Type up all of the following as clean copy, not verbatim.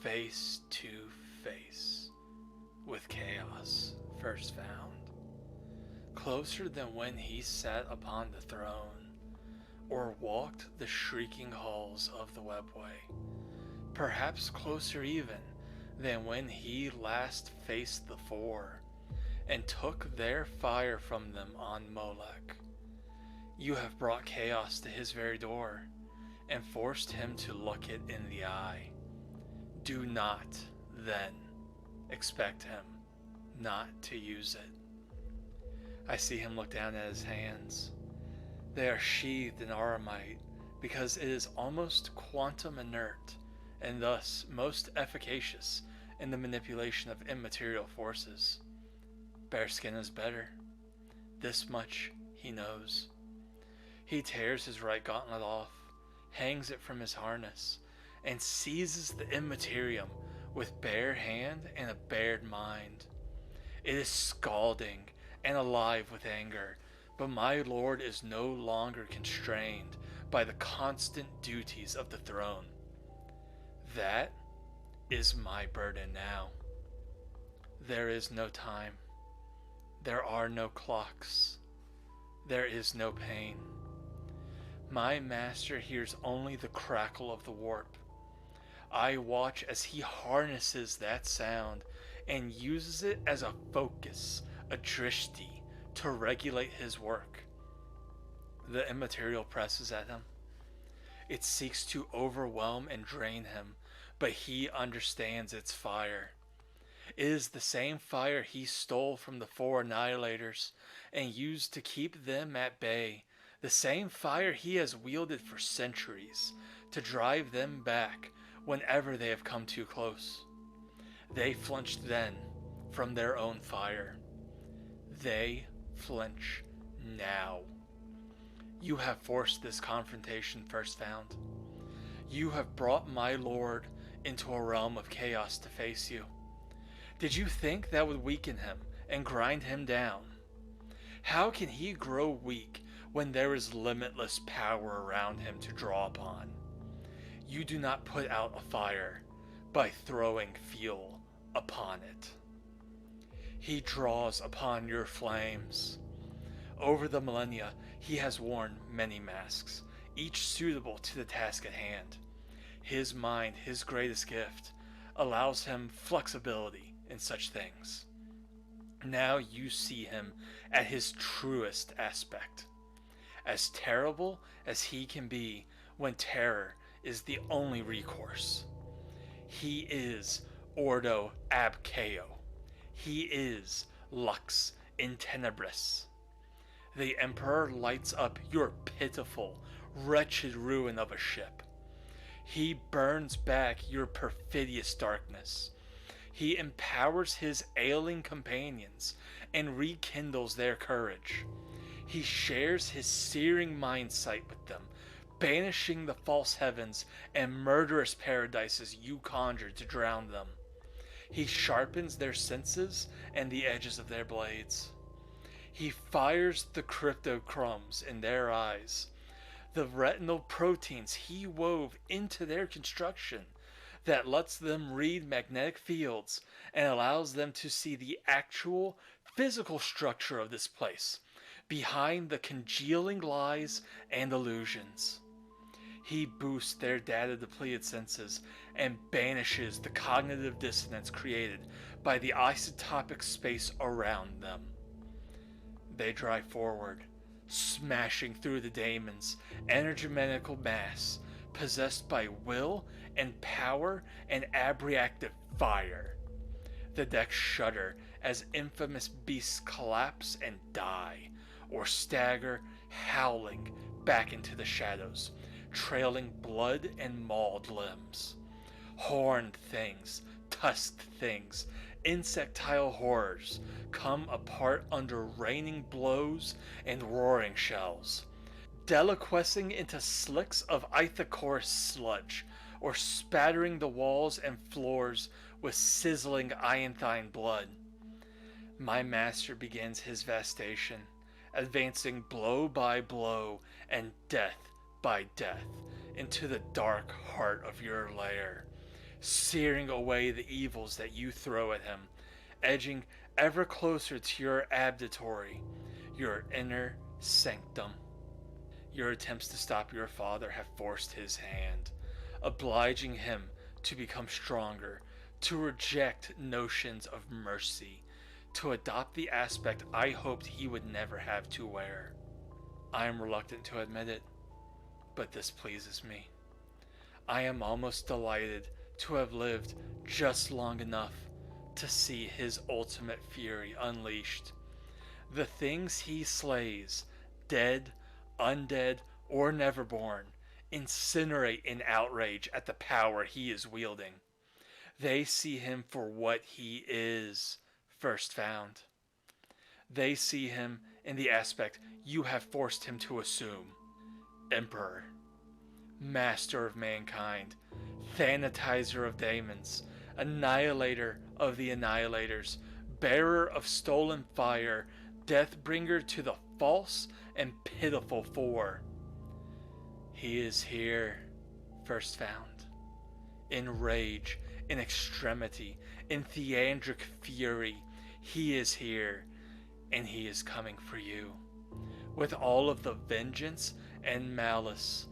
face to face with chaos first found, closer than when he sat upon the throne or walked the shrieking halls of the webway, perhaps closer even than when he last faced the Four and took their fire from them on Molech. You have brought chaos to his very door and forced him to look it in the eye. Do not, then, expect him not to use it. I see him look down at his hands. They are sheathed in aramite because it is almost quantum inert and thus most efficacious in the manipulation of immaterial forces. Bearskin is better. This much he knows. He tears his right gauntlet off, hangs it from his harness, and seizes the immaterium with bare hand and a bared mind. It is scalding and alive with anger, but my lord is no longer constrained by the constant duties of the throne. That is my burden now. There is no time. There are no clocks. There is no pain. My master hears only the crackle of the warp. I watch as he harnesses that sound and uses it as a focus, a drishti, to regulate his work. The immaterial presses at him. It seeks to overwhelm and drain him, but he understands its fire. It is the same fire he stole from the Four Annihilators and used to keep them at bay, the same fire he has wielded for centuries to drive them back whenever they have come too close. They flinched then from their own fire. They flinch now. You have forced this confrontation first found. You have brought my lord into a realm of chaos to face you. Did you think that would weaken him and grind him down? How can he grow weak when there is limitless power around him to draw upon? You do not put out a fire by throwing fuel upon it. He draws upon your flames. Over the millennia, he has worn many masks, each suitable to the task at hand. His mind, his greatest gift, allows him flexibility in such things. Now you see him at his truest aspect, as terrible as he can be when terror is the only recourse. He is Ordo ab Chao. He is Lux in Tenebris. The Emperor lights up your pitiful, wretched ruin of a ship. He burns back your perfidious darkness. He empowers his ailing companions and rekindles their courage. He shares his searing mind sight with them, banishing the false heavens and murderous paradises you conjured to drown them. He sharpens their senses and the edges of their blades. He fires the cryptochrums in their eyes, the retinal proteins he wove into their construction that lets them read magnetic fields and allows them to see the actual physical structure of this place behind the congealing lies and illusions. He boosts their data-depleted senses and banishes the cognitive dissonance created by the isotopic space around them. They drive forward, smashing through the daemons, energetical mass, possessed by will and power and abreactive fire. The decks shudder as infamous beasts collapse and die, or stagger, howling, back into the shadows, trailing blood and mauled limbs. Horned things, tusked things, insectile horrors come apart under raining blows and roaring shells, deliquescing into slicks of ichthyosaurus sludge, or spattering the walls and floors with sizzling ionine blood. My master begins his vastation, advancing blow by blow and death by death into the dark heart of your lair, searing away the evils that you throw at him, edging ever closer to your abditory, your inner sanctum. Your attempts to stop your father have forced his hand, obliging him to become stronger, to reject notions of mercy, to adopt the aspect I hoped he would never have to wear. I am reluctant to admit it, but this pleases me. I am almost delighted to have lived just long enough to see his ultimate fury unleashed. The things he slays, dead, undead, or neverborn, incinerate in outrage at the power he is wielding. They see him for what he is, first found. They see him in the aspect you have forced him to assume. Emperor, master of mankind, thanatizer of demons, annihilator of the annihilators, bearer of stolen fire, deathbringer to the false and pitiful four. He is here, first found, in rage, in extremity, in theandric fury. He is here, and he is coming for you. With all of the vengeance and malice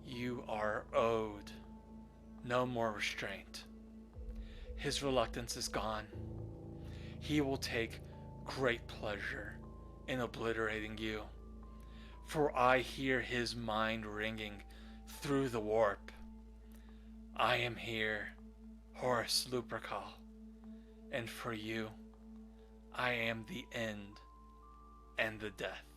you are owed. No more restraint. His reluctance is gone. He will take great pleasure in obliterating you, for I hear his mind ringing through the warp. I am here, Horus Lupercal, and for you, I am the end and the death.